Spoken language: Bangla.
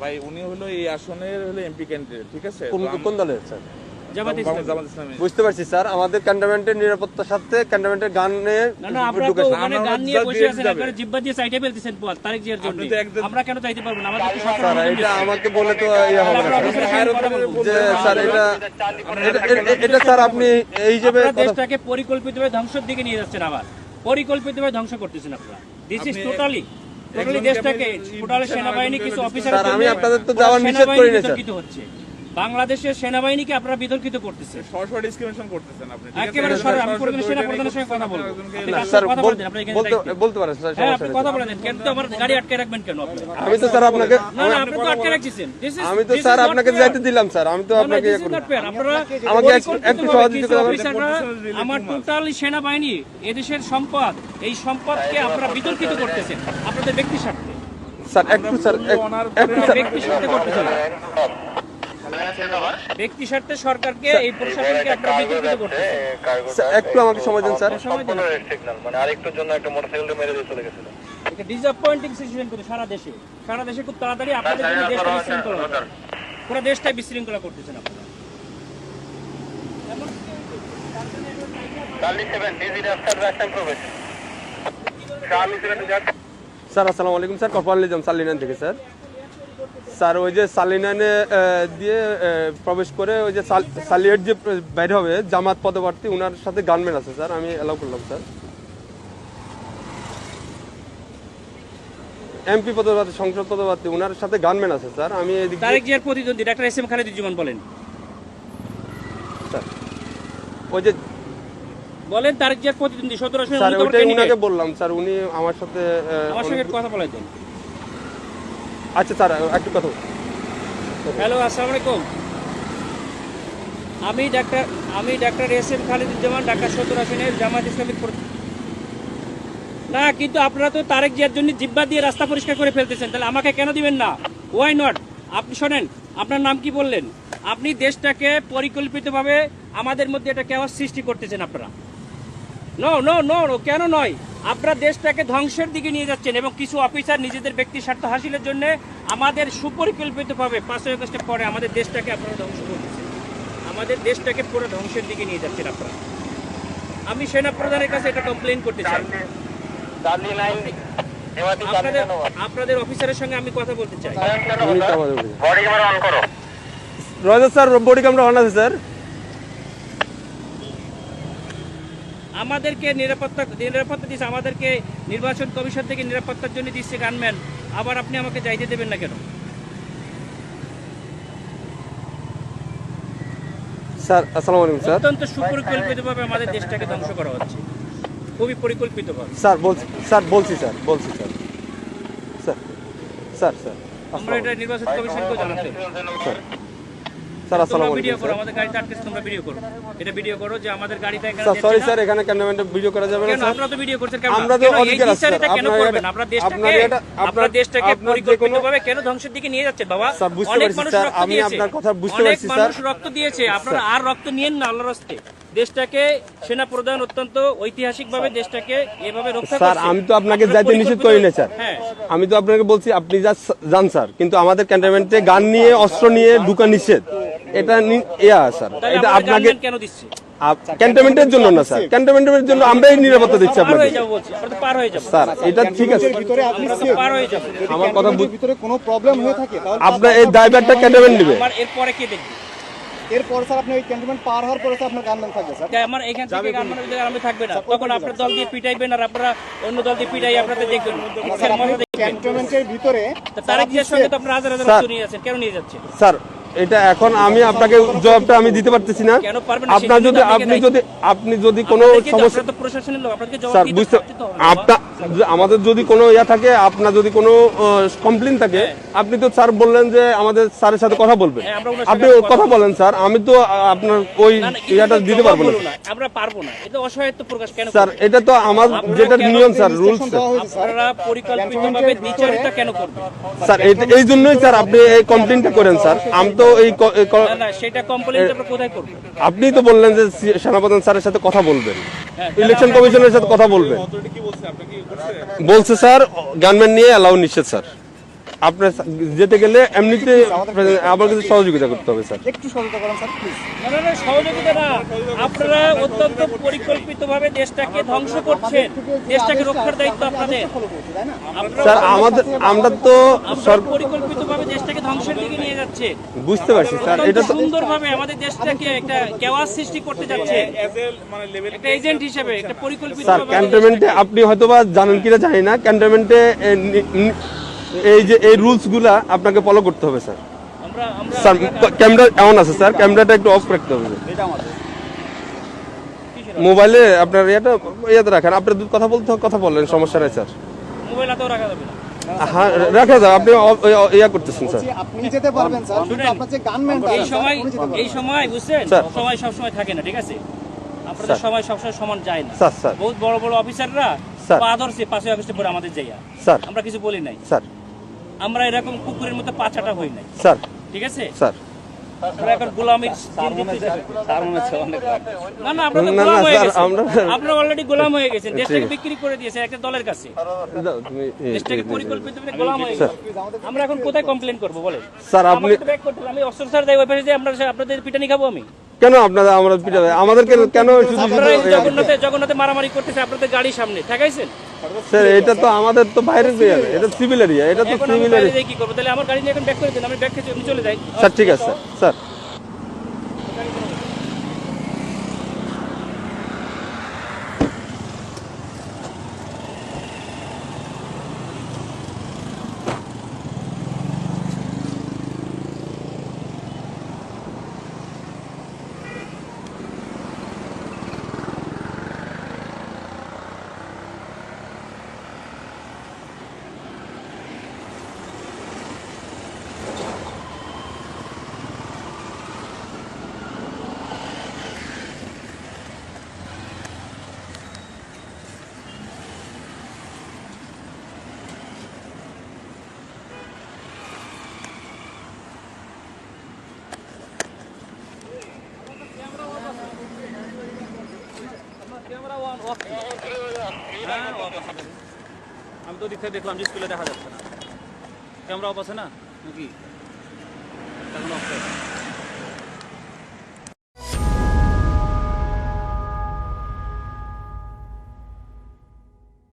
ভাই উনি হলো এই আসনের হলো এমপি ক্যান্ডিডেট, ঠিক আছে? কোন দলের স্যার? জামাত ইসলামী। বুঝতে পারছি স্যার, আমাদের ক্যান্টনমেন্টের নিরাপত্তার সাথে ক্যান্টনমেন্টের গানে না আপনারা তো ওখানে গান নিয়ে বসে আছেন, আপনারা জিব্বা দিয়ে সাইডে ফেলতেছেন তারেক জিয়ার জন্য। আমরা কেন চাইতে পারবো না? আমাদের স্যার এটা আমাকে বলে তো ইয়া হবে না যে স্যার এটা স্যার আপনি এই হিসেবে দেশটাকে পরিকল্পিতভাবে ধ্বংসের দিকে নিয়ে যাচ্ছেন, আবার পরিকল্পিতভাবে ধ্বংস করতেছেন আপনারা। দিস ইজ টোটালি দেশটাকে টোটালি সেনাবাহিনী কিছু অফিসার স্যার আমি আপনাদের তো যাওয়ার নিষেধ করি না স্যার। হচ্ছে বাংলাদেশের সেনাবাহিনীকে আপনারা বিতর্কিত করতেছেন, সরাসরি ডিসক্রিমিনেশন করতেছেন আপনি। একেবারে সরাসরি। আমি পুরো সেনা প্রধানের সঙ্গে কথা বলবো। স্যার বলতে পারেন স্যার, হ্যাঁ আপনি কথা বলেন। কেন তো আমার গাড়ি আটকে রাখবেন কেন আপনি? আমি তো স্যার আপনাকে না আপনি তো আটকে রাখছেন। আমি তো স্যার আপনাকে যাইতে দিলাম স্যার, আমি তো আপনাকে আপনারা আমাকে একটু সহযোগিতা করবেন। আমার টোটালি সেনাবাহিনী এদেশের সম্পদ, এই সম্পদকে আপনারা বিতর্কিত করতেছেন আপনাদের ব্যক্তি স্বার্থে। স্যার একটু স্যার ব্যক্তি স্বার্থে করতেছেন, ব্যক্তি স্বার্থে সরকারকে এই প্রশাসনকে আপনারা বিতর্কিত করতেছেন। একটু আমাকে সময় দিন স্যার। মানে আরেকটুর জন্য একটা মোটরসাইকেল মেরে দিয়ে চলে গেছিল। এটা ডিসঅ্যাপয়েন্টিং সিচুয়েশন করে সারা দেশে খুব তাড়াতাড়ি আপনাদের জন্য দেশটা বিশৃঙ্খলা হবে। পুরো দেশটাই বিশৃঙ্খলা করতেছেন আপনারা। স্যার আসসালামু আলাইকুম স্যার, কপাল নিজাম সালিনান থেকে স্যার। স্যার ওই যে সালিনানে দিয়ে প্রবেশ করে ওই যে সালিয়েট যে বাইরে হবে জামাত পদপ্রার্থী, ওনার সাথে গানম্যান আছে স্যার, আমি অ্যালাউ করলাম স্যার। এমপি পদপ্রার্থী, সংসদ পদপ্রার্থী, ওনার সাথে গানম্যান আছে স্যার। আমি এদিকে তারেক জিয়ার প্রতিদ্বন্দ্বী ডাক্তার এস এম খালেদুজ্জামান বলেন স্যার ওই যে বলেন তারেক জিয়ার প্রতিদ্বন্দ্বী 17 আসনে স্যার ওইটাই উনাকে বললাম স্যার, উনি আমার সাথে আমার সঙ্গে কথা বলে দেন। আচ্ছা স্যার একটু কথা। হ্যালো আসসালামু আলাইকুম, আমি doctor S M Khaleduzzaman, Dhaka 17 আসনের জামায়াত ইসলামীর না, কিন্তু আপনারা তো তারেক জিয়ার জন্য জিব্বা দিয়ে রাস্তা পরিষ্কার করে ফেলতেছেন, তাহলে আমাকে কেন দিবেন না? Why not? আপনি শোনেন, আপনার নাম কি বললেন? আপনি দেশটাকে পরিকল্পিতভাবে আমাদের মধ্যে একটা কেওয়াস সৃষ্টি করতেছেন আপনারা। নো নো নো নো, কেন নয়? আপনারা দেশটাকে ধ্বংসের দিকে নিয়ে যাচ্ছেন এবং কিছু অফিসার নিজেদের ব্যক্তি স্বার্থ হাসিলের জন্য আমাদের সুপরিকল্পিতভাবে 5 আগস্টের পরে আমাদের দেশটাকে আপনারা ধ্বংস করতেছেন, আমাদের দেশটাকে পুরো ধ্বংসের দিকে নিয়ে যাচ্ছেন আপনারা। আমি সেনা প্রধানের কাছে এটা কমপ্লেইন করতে চাই। আপনাদের অফিসারের সঙ্গে আমি কথা বলতে চাই। রয়েছে স্যার, বডি ক্যামেরা অন আছে স্যার। আমাদেরকে নিরাপত্তা দিচ্ছে, আমাদেরকে নির্বাচন কমিশন থেকে নিরাপত্তার জন্য দিচ্ছে গানম্যান, আবার আপনি আমাকে যাইতে দেবেন না কেন? স্যার আসসালামু আলাইকুম স্যার। অত্যন্ত সুপরিকল্পিতভাবে আমাদের দেশটাকে ধ্বংস করা হচ্ছে, খুবই পরিকল্পিতভাবে। স্যার বলছি স্যার আমরা এটা নির্বাচন কমিশনকে জানাতে। স্যার আসসালামু আলাইকুম ভিডিও করো, আমাদের গাড়িতে আটকে তোমরা ভিডিও করো, এটা ভিডিও করো যে আমাদের গাড়িটা এখানে। স্যার সরি স্যার, এখানে ক্যামেরাম্যানে ভিডিও করা যাবে না স্যার। আপনারা তো ভিডিও করছেন কেন? আমরা তো অধিকার আছে স্যার। কেন করবেন? আপনারা দেশটাকে পরিকল্পিতভাবে কেন ধ্বংসের দিকে নিয়ে যাচ্ছেন বাবা? স্যার বুঝতে পারছি স্যার, আমি আপনার কথা বুঝতে পারছি স্যার। মানুষ রক্ত দিয়েছে, আপনারা আর রক্ত নিয়েন না আল্লাহর রাস্তে। দেশটাকে সেনা প্রধান অত্যন্ত ঐতিহাসিকভাবে দেশটাকে এভাবে রক্ষা করছে। স্যার আমি তো আপনাকে যাইতে নিষেধ করি না স্যার, আমি তো আপনাকে বলছি আপনি যান স্যার, কিন্তু আমাদের ক্যান্টনমেন্টে গান নিয়ে অস্ত্র নিয়ে ঢুকা নিষেধ, এটা স্যার এটা আপনাকে কেন দিচ্ছে? ক্যান্টনমেন্টের জন্য না স্যার, ক্যান্টনমেন্টের জন্য আমরাই নিরাপত্তা দিচ্ছি আপনাকে স্যার। এটা ঠিক আছে, আমার কথা ভিতরে কোনো প্রবলেম হয়ে থাকে তাহলে আপনার এই ড্রাইভারটা ক্যান্টনমেন্ট নেবে। এরপরে কে দেখবে? এরপর স্যার আপনি ওই ক্যান্টনমেন্ট পার হওয়ার পরে আপনার গানম্যান থাকবে স্যার। আমার এখান থেকে গানম্যানের ভিতরে আমি থাকবে না, তখন আপনার দল দিয়ে পিটাইবেন আর আপনারা অন্য দল দিয়ে পিটাই আপনাদের দেখবেন। ক্যান্টনমেন্টের ভিতরে তারেক জিয়ার সঙ্গে তো আপনারা হাজার হাজার লোক নিয়ে যাচ্ছেন, কেন নিয়ে যাচ্ছেন স্যার? এটা এখন আমি আপনাকে জবাবটা আমি দিতে পারতেছি না। আপনার যদি আপনি যদি কোনো সমস্যা, তো প্রশাসনের লোক আপনাদেরকে জবাব স্যার দিতে বুঝতে আমাদের যদি কোনো থাকে, আপনার যদি কোনো কমপ্লেইন থাকে, আপনি তো স্যার বললেন যে আমাদের স্যারের সাথে কথা বলবেন, আপনি কথা বলেন স্যার। আমি তো আপনার ওই ইয়াটা দিতে পারবো না, আমরা পারবো না। এটা অসহায়ত্ব প্রকাশ কেন স্যার? এটা তো আমার যেটা নিয়ম স্যার, রুলস আপনারা পরিকল্পিতভাবে দ্বিচারিতা কেন করবেন স্যার? এই জন্যই স্যার আপনি এই কমপ্লেইনটা করেন স্যার। আমি তো এই না, সেটা কমপ্লেইন আমরা কোথায় করব? আপনি তো বললেন যে সেনাপ্রধান স্যারের সাথে কথা বলবেন, ইলেকশন কমিশনের সাথে কথা বলবেন। বলছে স্যার গানম্যান নিয়ে অ্যালাউ নিষেধ স্যার। আপনার যেতে গেলে এমনিতে আমার কাছে সহযোগিতা করতে হবে স্যার। একটু সহযোগিতা করেন স্যার প্লিজ। না না না, সহযোগিতা না, আপনারা অত্যন্ত পরিকল্পিতভাবে দেশটাকে ধ্বংস করছেন, দেশটাকে রক্ষার দায়িত্ব আপনাদের। ফলো করছি তাই না? আপনারা স্যার আমরা তো পরিকল্পিতভাবে দেশটাকে ধ্বংসের দিকে নিয়ে যাচ্ছে, বুঝতে পারছি স্যার, এটা তো সুন্দরভাবে আমাদের দেশটাকে একটা কেওয়াস সৃষ্টি করতে যাচ্ছে মানে লেভেল একটা এজেন্ট হিসেবে, একটা পরিকল্পিত স্যার ক্যান্টনমেন্টে আপনি হয়তোবা জানেন কিনা জানি না, ক্যান্টনমেন্টে এই যে এই রুলস গুলা আপনাকে ফলো করতে হবে স্যার। আমরা আমরা স্যার ক্যামেরা এমন আছে স্যার, ক্যামেরাটা একটু অফ রাখতে হবে। মোবাইলে আপনার ইয়াতে রাখেন, আপনার কথা কথা বললেন, সমস্যা নাই স্যার। মোবাইল হাতেও রাখা যাবে না। হ্যাঁ রাখা যাবে, আপনি ইয়া করতেছেন স্যার। যে আপনি যেতে পারবেন স্যার, কিন্তু আপনার যে গানম্যানটা এই সময় বুঝছেন, স্যার। সময় সব সময় থাকে না, ঠিক আছে? আপনাদের সময় সবসময় সমান যায় না। স্যার বহুত বড় বড় অফিসাররা স্যার। পা ধরছে 5ই আগস্টের পরে আমাদের যাইয়া, স্যার আমরা কিছু বলি নাই। স্যার আমরা এরকম কুকুরের মতো পাচাটা হই নাই, স্যার ঠিক আছে? স্যার আমরা এখন গোলামির না না, আপনারা তো না, গোলাম হয়ে স্যার, গেছেন, আমরা- আপনারা অলরেডি গোলাম হয়ে গেছেন, দেশটাকে ঠিক আছে। বিক্রি করে দিয়েছেন একটা দলের কাছে, দাও, তুমি দেশটাকে পরিকল্পিতভাবে গোলাম হয়ে স্যার। গেছে। আমরা এখন কোথায় কমপ্লেন করবো বলেন? স্যার আপনি আমাকে তো ব্যাক করতে হবে, আমি অস্ত্র স্যার দেয় ওই পাশে যে আমরা আপনাদের পিটানি খাবো আমি? কেন আপনারা আমরা পিটাবে আমাদেরকে কেন শুধু আপনারা এই শুধু জগন্নাথে মারামারি করতেছে, আপনাদের গাড়ির সামনে ঠেকাইছেন। স্যার এটা তো আমাদের তো বাইরের এরিয়া, এটা সিভিল এরিয়া, এটা তো এখন আমি সিভিল বাইরে এরিয়া। যাই কি করবো? তাহলে আমার গাড়ি নিয়ে এখন ব্যাক করে দিন, আমি ব্যাক খেয়ে আমি চলে যাই। স্যার ঠিক আছে স্যার। আমি তো দিকে দেখলাম যে স্কুলে দেখা যাচ্ছে না, ক্যামেরা অফ আছে না নাকি? এখন অফ